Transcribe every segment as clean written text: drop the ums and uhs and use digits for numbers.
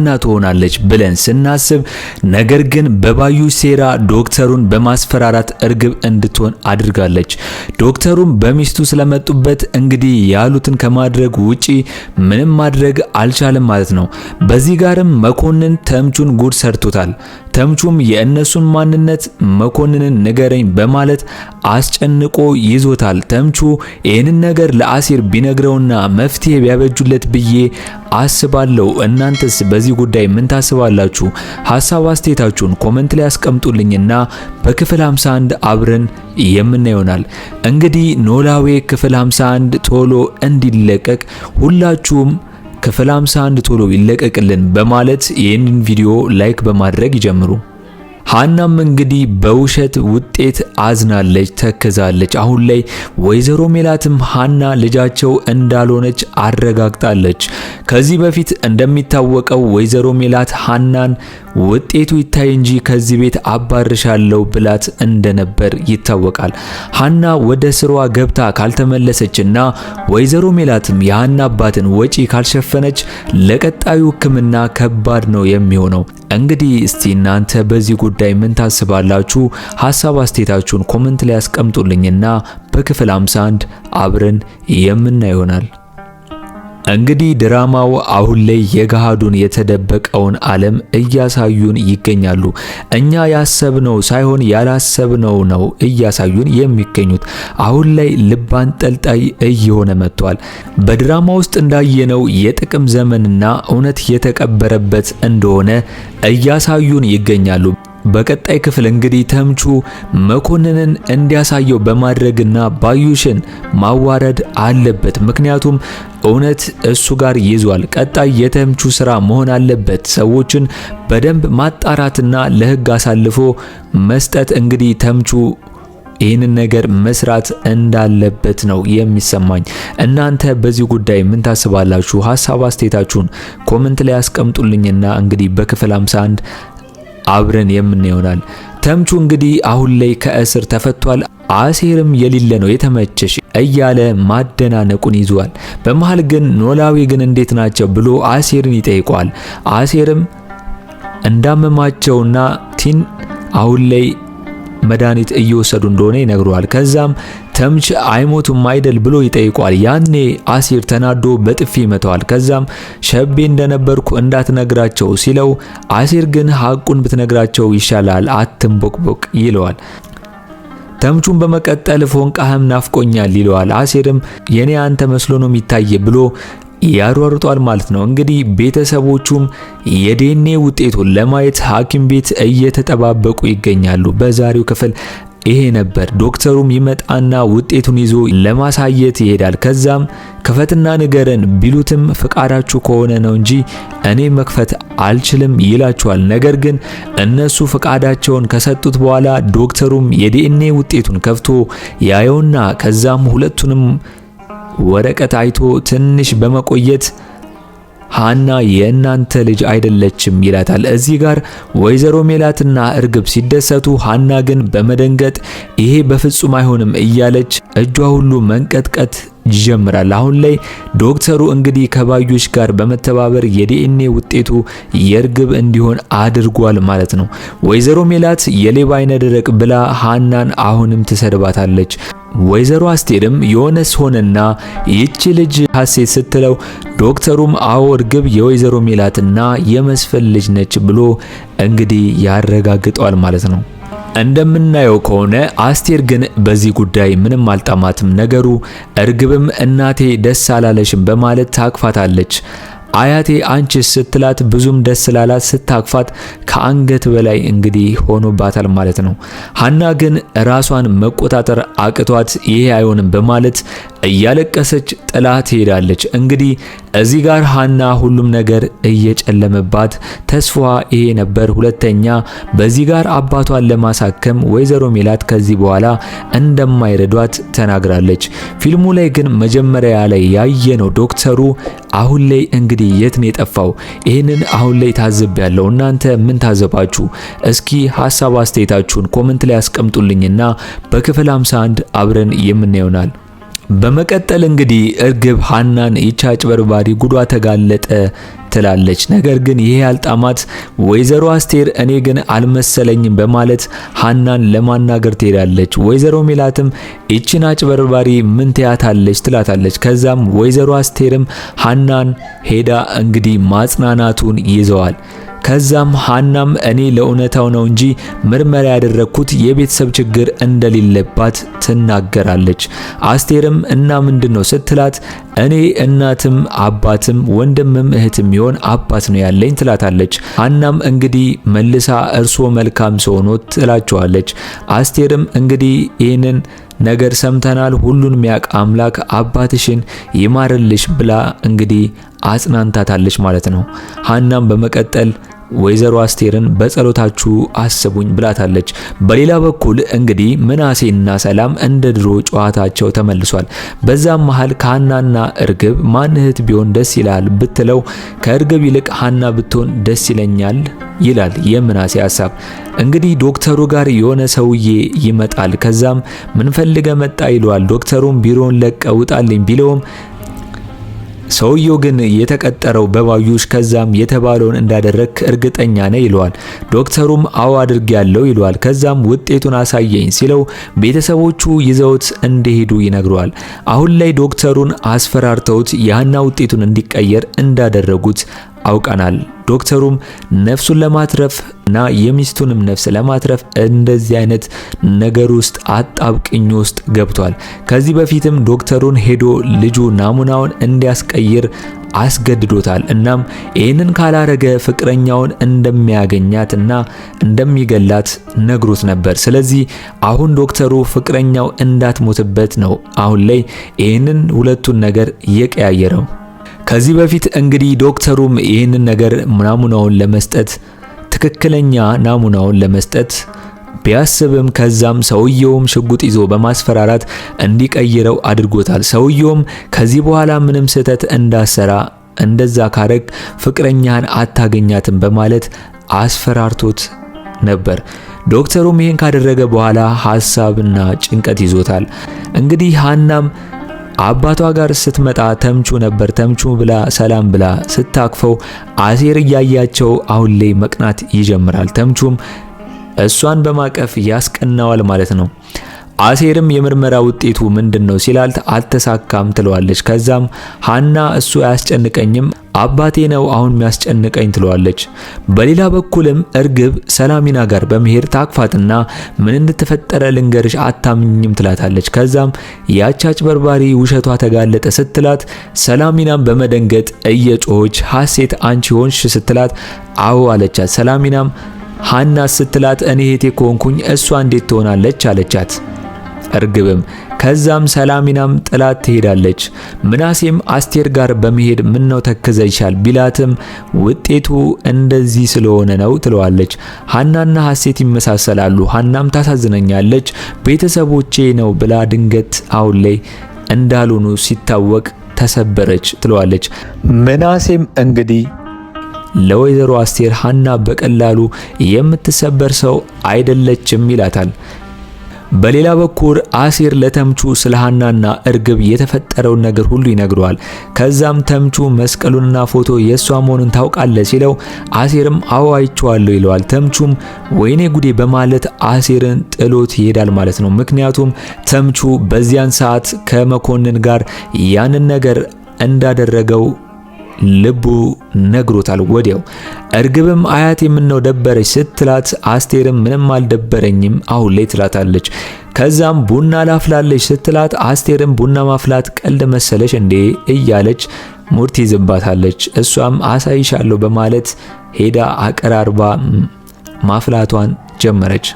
ሀና ትሆናለች ብለን ስናስብ ነገር ግን በባዩሽ ሴራ ዶክተሩን በማስፈራራት እርግብ እንድትሆን አድርጋለች። ዶክተሩም በሚስቱ ስለመጡበት እንግዲህ ያሉትን ከማድረግ ውጪ ምንም ማድረግ አልቻለም ማለት ነው። በዚህ ጋርም መኮንን ተምቹን ጉድ ሰርቶታል። ተምቹም የእነሱን ማንነት መኮንንን ንገረኝ በማለት አስጨንቆ ይዞታል። ተምቹ ይህንን ነገር ለአሲር ቢነግረውና መፍትሄ ቢያበጁለት ብዬ አስባለሁ። እናንተስ በዚህ ጉዳይ ምን ታስባላችሁ? ሐሳብ አስተያየታችሁን ኮሜንት ላይ አስቀምጡልኝና በክፍል 51 አብረን የምናየውናል። እንግዲህ ኖላዊ ክፍል 51 ቶሎ እንዲለቀቅ ሁላችሁም ክፍል 51 ቶሎ ይለቀቅልን በማለት ይህንን ቪዲዮ ላይክ በማድረግ ይጀምሩ። ሀናም እንግዲህ በውሸት ውጤት አዝናለች፣ ተከዛለች። አሁን ላይ ወይዘሮ ሜላትም ሀና ልጃቸው እንዳልሆነች አረጋግጣለች። ከዚህ በፊት እንደሚታወቀው ወይዘሮ ሜላት ሀናን ውጤቱ ይታይ እንጂ ከዚህ ቤት አባርሻለሁ ብላት እንደነበር ይታወቃል። ሀና ወደ ስሯ ገብታ ካልተመለሰችና ወይዘሮ ሜላትም የሀና አባትን ወጪ ካልሸፈነች ለቀጣዩ ሕክምና ከባድ ነው የሚሆነው። እንግዲህ እስቲ እናንተ በዚህ ጉዳይ ምን ታስባላችሁ? ሐሳብ አስተያየታችሁን ኮሜንት ላይ አስቀምጡልኝና በክፍል 51 አብረን የምናየው ይሆናል። እንግዲህ ድራማው አሁን ላይ የገሃዱን የተደበቀውን ዓለም እያሳዩን ይገኛሉ። እኛ ያሰብነው ሳይሆን ያላሰብነው ነው እያሳዩን የሚገኙት። አሁን ላይ ልብ አንጠልጣይ እየሆነ መጥቷል። በድራማ ውስጥ እንዳየነው የጥቅም ዘመንና እውነት የተቀበረበት እንደሆነ እያሳዩን ይገኛሉ። በቀጣይ ክፍል እንግዲህ ተምቹ መኮንንን እንዲያሳየው በማድረግና ባዩሽን ማዋረድ አለበት። ምክንያቱም እውነት እሱ ጋር ይዟል። ቀጣይ የተምቹ ስራ መሆን አለበት ሰዎችን በደንብ ማጣራትና ለሕግ አሳልፎ መስጠት። እንግዲህ ተምቹ ይህንን ነገር መስራት እንዳለበት ነው የሚሰማኝ። እናንተ በዚህ ጉዳይ ምን ታስባላችሁ? ሐሳብ አስተያየታችሁን ኮሜንት ላይ አስቀምጡልኝና እንግዲህ በክፍል 51 አብረን የምንየውናል። ተምቹ እንግዲህ አሁን ላይ ከእስር ተፈቷል። አሲርም የሌለ ነው የተመቸሽ እያለ ማደናነቁን ይዟል። በመሃል ግን ኖላዊ ግን እንዴት ናቸው ብሎ አሲርን ይጠይቀዋል። አሲርም እንዳመማቸውና አሁን ላይ መድኃኒት እየወሰዱ እንደሆነ ይነግረዋል። ከዛም ተምች አይሞቱም አይደል ብሎ ይጠይቀዋል። ያኔ አሲር ተናዶ በጥፊ ይመታዋል። ከዛም ሸቤ እንደነበርኩ እንዳትነግራቸው ሲለው አሲር ግን ሐቁን ብትነግራቸው ይሻላል አትንቦቅቦቅ ይለዋል። ተምቹን በመቀጠል ፎንቃህም ናፍቆኛል ይለዋል። አሲርም የኔ አንተ መስሎ ነው የሚታይ ብሎ ያሯሩጧል ማለት ነው። እንግዲህ ቤተሰቦቹም የዲኤንኤ ውጤቱን ለማየት ሐኪም ቤት እየተጠባበቁ ይገኛሉ። በዛሬው ክፍል ይሄ ነበር። ዶክተሩም ይመጣና ውጤቱን ይዞ ለማሳየት ይሄዳል። ከዛም ክፈትና ንገረን ቢሉትም ፍቃዳችሁ ከሆነ ነው እንጂ እኔ መክፈት አልችልም ይላቸዋል። ነገር ግን እነሱ ፍቃዳቸውን ከሰጡት በኋላ ዶክተሩም የዲኤንኤ ውጤቱን ከፍቶ ያየውና ከዛም ሁለቱንም ወረቀት አይቶ ትንሽ በመቆየት ሀና የእናንተ ልጅ አይደለችም ይላታል። እዚህ ጋር ወይዘሮ ሜላትና እርግብ ሲደሰቱ ሀና ግን በመደንገጥ ይሄ በፍጹም አይሆንም እያለች እጇ ሁሉ መንቀጥቀጥ ይጀምራል። አሁን ላይ ዶክተሩ እንግዲህ ከባዩሽ ጋር በመተባበር የዲኤንኤ ውጤቱ የእርግብ እንዲሆን አድርጓል ማለት ነው። ወይዘሮ ሜላት የሌባ አይነ ደረቅ ብላ ሀናን አሁንም ትሰድባታለች። ወይዘሮ አስቴርም ዮነስ ሆነና ይቺ ልጅ ሐሴት ስትለው ዶክተሩም አዎ እርግብ የወይዘሮ ሜላትና የመስፍን ልጅ ነች ብሎ እንግዲህ ያረጋግጠዋል ማለት ነው። እንደምናየው ከሆነ አስቴር ግን በዚህ ጉዳይ ምንም አልጣማትም ነገሩ። እርግብም እናቴ ደስ አላለሽም በማለት ታቅፋታለች። አያቴ አንቺስ ስትላት ብዙም ደስ ላላት ስታቅፋት ከአንገት በላይ እንግዲህ ሆኖባታል ማለት ነው። ሀና ግን ራሷን መቆጣጠር አቅቷት ይሄ አይሆንም በማለት እያለቀሰች ጥላ ትሄዳለች። እንግዲህ እዚህ ጋር ሀና ሁሉም ነገር እየጨለመባት ተስፋዋ ይሄ ነበር። ሁለተኛ በዚህ ጋር አባቷን ለማሳከም ወይዘሮ ሜላት ከዚህ በኋላ እንደማይረዷት ተናግራለች። ፊልሙ ላይ ግን መጀመሪያ ላይ ያየነው ዶክተሩ አሁን ላይ እንግዲህ የት ነው የጠፋው? ይሄንን አሁን ላይ ታዘብያለሁ። እናንተ ምን ታዘባችሁ? እስኪ ሐሳብ አስተያየታችሁን ኮሜንት ላይ አስቀምጡልኝና በክፍል 51 አብረን የምናየውናል። በመቀጠል እንግዲህ እርግብ ሀናን ይቻጭ በርባሪ ጉዷ ተጋለጠ ትላለች። ነገር ግን ይሄ ያልጣማት ወይዘሮ አስቴር እኔ ግን አልመሰለኝም በማለት ሀናን ለማናገር ትሄዳለች። ወይዘሮ ሜላትም እቺን አጭበርባሪ ምን ትያታለች ትላታለች። ከዛም ወይዘሮ አስቴርም ሀናን ሄዳ እንግዲህ ማጽናናቱን ይዘዋል። ከዛም ሀናም እኔ ለእውነታው ነው እንጂ ምርመራ ያደረኩት የቤተሰብ ችግር እንደሌለባት ትናገራለች። አስቴርም እና ምንድነው ስትላት እኔ እናትም አባትም ወንድምም እህትም ይሆን አባት ነው ያለኝ ትላታለች። ሀናም እንግዲህ መልሳ እርሶ መልካም ሰው ነው ትላቸዋለች። አስቴርም እንግዲህ ይህንን ነገር ሰምተናል፣ ሁሉን የሚያውቅ አምላክ አባትሽን ይማርልሽ ብላ እንግዲህ አጽናንታታለች ማለት ነው። ሀናም በመቀጠል ወይዘሮ አስቴርን በጸሎታችሁ አስቡኝ ብላታለች። በሌላ በኩል እንግዲህ ምናሴና ሰላም እንደ ድሮ ጨዋታቸው ተመልሷል። በዛም መሃል ከሀናና እርግብ ማን እህት ቢሆን ደስ ይላል ብትለው ከእርግብ ይልቅ ሀና ብትሆን ደስ ይለኛል ይላል የምናሴ ሐሳብ። እንግዲህ ዶክተሩ ጋር የሆነ ሰውዬ ይመጣል። ከዛም ምን ፈልገ መጣ ይለዋል። ዶክተሩም ቢሮውን ለቀ ውጣልኝ ቢለውም ሰውየው ግን የተቀጠረው በባዩሽ ከዛም የተባለውን እንዳደረክ እርግጠኛ ነህ ይለዋል። ዶክተሩም አዎ አድርጌያለሁ ይለዋል። ከዛም ውጤቱን አሳየኝ ሲለው ቤተሰቦቹ ይዘውት እንደሄዱ ይነግረዋል። አሁን ላይ ዶክተሩን አስፈራርተውት የሀና ውጤቱን እንዲቀየር እንዳደረጉት አውቀናል። ዶክተሩም ነፍሱን ለማትረፍና የሚስቱንም ነፍስ ለማትረፍ እንደዚህ አይነት ነገር ውስጥ አጣብቅኝ ውስጥ ገብቷል። ከዚህ በፊትም ዶክተሩን ሄዶ ልጁ ናሙናውን እንዲያስቀይር አስገድዶታል። እናም ይህንን ካላረገ ፍቅረኛውን እንደሚያገኛትና እንደሚገላት ነግሮት ነበር። ስለዚህ አሁን ዶክተሩ ፍቅረኛው እንዳትሞትበት ነው አሁን ላይ ይህንን ሁለቱን ነገር የቀያየረው። ከዚህ በፊት እንግዲህ ዶክተሩም ይህንን ነገር ናሙናውን ለመስጠት ትክክለኛ ናሙናውን ለመስጠት ቢያስብም ከዛም ሰውየውም ሽጉጥ ይዞ በማስፈራራት እንዲቀይረው አድርጎታል። ሰውየውም ከዚህ በኋላ ምንም ስህተት እንዳሰራ እንደዛ ካረግ ፍቅረኛን አታገኛትም በማለት አስፈራርቶት ነበር። ዶክተሩም ይህን ካደረገ በኋላ ሐሳብና ጭንቀት ይዞታል። እንግዲህ ሀናም አባቷ ጋር ስትመጣ ተምቹ ነበር። ተምቹ ብላ ሰላም ብላ ስታቅፈው አሴር እያያቸው አሁን ላይ መቅናት ይጀምራል። ተምቹም እሷን በማቀፍ ያስቀናዋል ማለት ነው። አሴርም የምርመራ ውጤቱ ምንድነው ሲላልት አልተሳካም ትለዋለች። ከዛም ሀና እሱ አያስጨንቀኝም አባቴ ነው አሁን የሚያስጨንቀኝ ትለዋለች። በሌላ በኩልም እርግብ ሰላሚና ጋር በመሄድ ታቅፋትና ምን እንደተፈጠረ ልንገርሽ አታምኝም ትላታለች። ከዛም ያቻጭ በርባሪ ውሸቷ ተጋለጠ ስትላት ሰላሚናም በመደንገጥ እየጮኸች ሐሴት አንቺ ሆንሽ ስትላት አዎ አለቻት። ሰላሚናም ሀና ስትላት እኔ እህቴ ኮንኩኝ እሷ እንዴት ትሆናለች አለቻት እርግብም። ከዛም ሰላሚናም ጥላት ትሄዳለች። ምናሴም አስቴር ጋር በመሄድ ምን ነው ተከዘይሻል ቢላትም ውጤቱ እንደዚህ ስለሆነ ነው ትለዋለች። ሀናና ሐሴት ይመሳሰላሉ። ሀናም ታሳዝነኛለች ቤተሰቦቼ ነው ብላ ድንገት አሁን ላይ እንዳልሆኑ ሲታወቅ ተሰበረች ትለዋለች። ምናሴም እንግዲህ ለወይዘሮ አስቴር ሀና በቀላሉ የምትሰበር ሰው አይደለችም ይላታል። በሌላ በኩል አሴር ለተምቹ ስለ ሀናና እርግብ የተፈጠረውን ነገር ሁሉ ይነግረዋል። ከዛም ተምቹ መስቀሉንና ፎቶ የሷ መሆኑን ታውቃለህ ሲለው አሴርም አዎ አይቼዋለሁ ይለዋል። ተምቹም ወይኔ ጉዴ በማለት አሴርን ጥሎት ይሄዳል ማለት ነው። ምክንያቱም ተምቹ በዚያን ሰዓት ከመኮንን ጋር ያንን ነገር እንዳደረገው ልቡ ነግሮታል ወዲያው። እርግብም አያቴ ምነው ደበረች ስትላት አስቴርም ምንም አልደበረኝም አሁን ላይ ትላታለች። ከዛም ቡና ላፍላለች ስትላት አስቴርም ቡና ማፍላት ቀልድ መሰለሽ እንዴ እያለች ሙርት ይዝባታለች። እሷም አሳይሻለሁ በማለት ሄዳ አቀራርባ ማፍላቷን ጀመረች።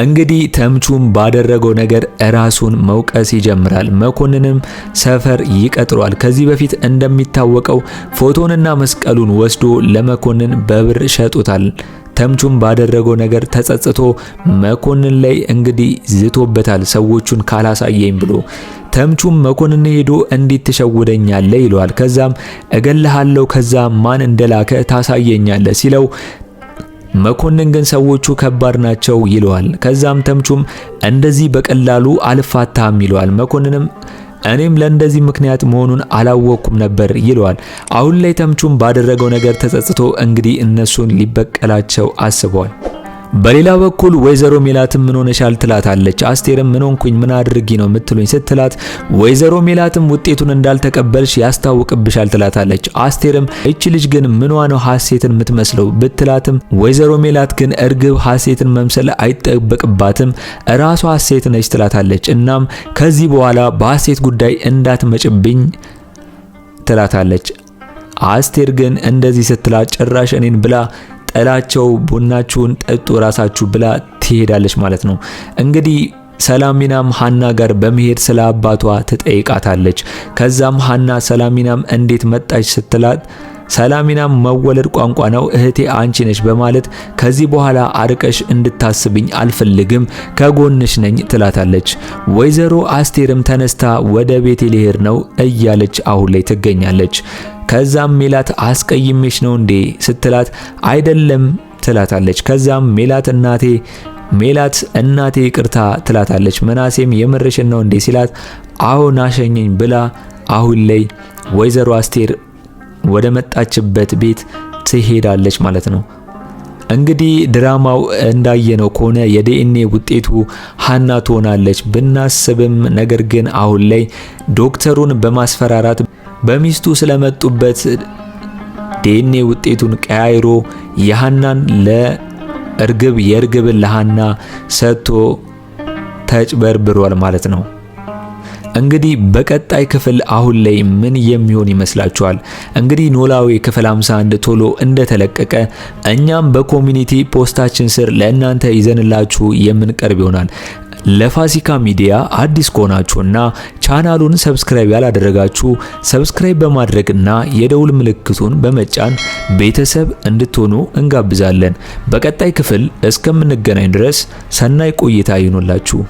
እንግዲህ ተምቹም ባደረገው ነገር ራሱን መውቀስ ይጀምራል። መኮንንም ሰፈር ይቀጥሯል። ከዚህ በፊት እንደሚታወቀው ፎቶንና መስቀሉን ወስዶ ለመኮንን በብር ሸጡታል። ተምቹም ባደረገው ነገር ተጸጽቶ መኮንን ላይ እንግዲህ ዝቶበታል፣ ሰዎቹን ካላሳየኝ ብሎ። ተምቹም መኮንን ሄዶ እንዴት ትሸውደኛለህ ይለዋል። ከዛም እገልሃለሁ፣ ከዛ ማን እንደላከ ታሳየኛለህ ሲለው መኮንን ግን ሰዎቹ ከባድ ናቸው ይለዋል። ከዛም ተምቹም እንደዚህ በቀላሉ አልፋታም ይለዋል። መኮንንም እኔም ለእንደዚህ ምክንያት መሆኑን አላወቅኩም ነበር ይለዋል። አሁን ላይ ተምቹም ባደረገው ነገር ተጸጽቶ እንግዲህ እነሱን ሊበቀላቸው አስቧል። በሌላ በኩል ወይዘሮ ሜላትም ምን ሆነሻል ትላታለች። አስቴርም ምን ሆንኩኝ ምን አድርጊ ነው የምትሉኝ ስትላት ወይዘሮ ሜላትም ውጤቱን እንዳልተቀበልሽ ያስታውቅብሻል ትላታለች። አስቴርም እቺ ልጅ ግን ምኗ ነው ሀሴትን የምትመስለው ብትላትም ወይዘሮ ሜላት ግን እርግብ ሀሴትን መምሰል አይጠበቅባትም ራሷ ሀሴት ነች ትላታለች። እናም ከዚህ በኋላ በሀሴት ጉዳይ እንዳትመጭብኝ ትላታለች። አስቴር ግን እንደዚህ ስትላት ጭራሽ እኔን ብላ ጠላቸው ቡናችሁን ጠጡ ራሳችሁ ብላ ትሄዳለች ማለት ነው። እንግዲህ ሰላሚናም ሀና ጋር በመሄድ ስለ አባቷ ትጠይቃታለች። ከዛም ሀና ሰላሚናም እንዴት መጣች ስትላት ሰላሚናም መወለድ ቋንቋ ነው እህቴ አንቺ ነሽ በማለት ከዚህ በኋላ አርቀሽ እንድታስብኝ አልፈልግም ከጎንሽ ነኝ ትላታለች። ወይዘሮ አስቴርም ተነስታ ወደ ቤቴ ልሄድ ነው እያለች አሁን ላይ ትገኛለች። ከዛም ሜላት አስቀይሜሽ ነው እንዴ ስትላት አይደለም ትላታለች። ከዛም ሜላት እናቴ ይቅርታ ትላታለች። መናሴም የምርሽን ነው እንዴ ሲላት አዎ ናሸኘኝ ብላ አሁን ላይ ወይዘሮ አስቴር ወደ መጣችበት ቤት ትሄዳለች ማለት ነው። እንግዲህ ድራማው እንዳየነው ከሆነ የዲኤንኤ ውጤቱ ሀና ትሆናለች ብናስብም ነገር ግን አሁን ላይ ዶክተሩን በማስፈራራት በሚስቱ ስለመጡበት ዲኤንኤ ውጤቱን ቀያይሮ የሀናን ለእርግብ የእርግብን ለሀና ሰጥቶ ተጭበርብሯል ማለት ነው። እንግዲህ በቀጣይ ክፍል አሁን ላይ ምን የሚሆን ይመስላችኋል? እንግዲህ ኖላዊ ክፍል 51 ቶሎ እንደተለቀቀ እኛም በኮሚኒቲ ፖስታችን ስር ለእናንተ ይዘንላችሁ የምንቀርብ ይሆናል። ለፋሲካ ሚዲያ አዲስ ከሆናችሁና ቻናሉን ሰብስክራይብ ያላደረጋችሁ ሰብስክራይብ በማድረግና የደውል ምልክቱን በመጫን ቤተሰብ እንድትሆኑ እንጋብዛለን። በቀጣይ ክፍል እስከምንገናኝ ድረስ ሰናይ ቆይታ ይሁንላችሁ።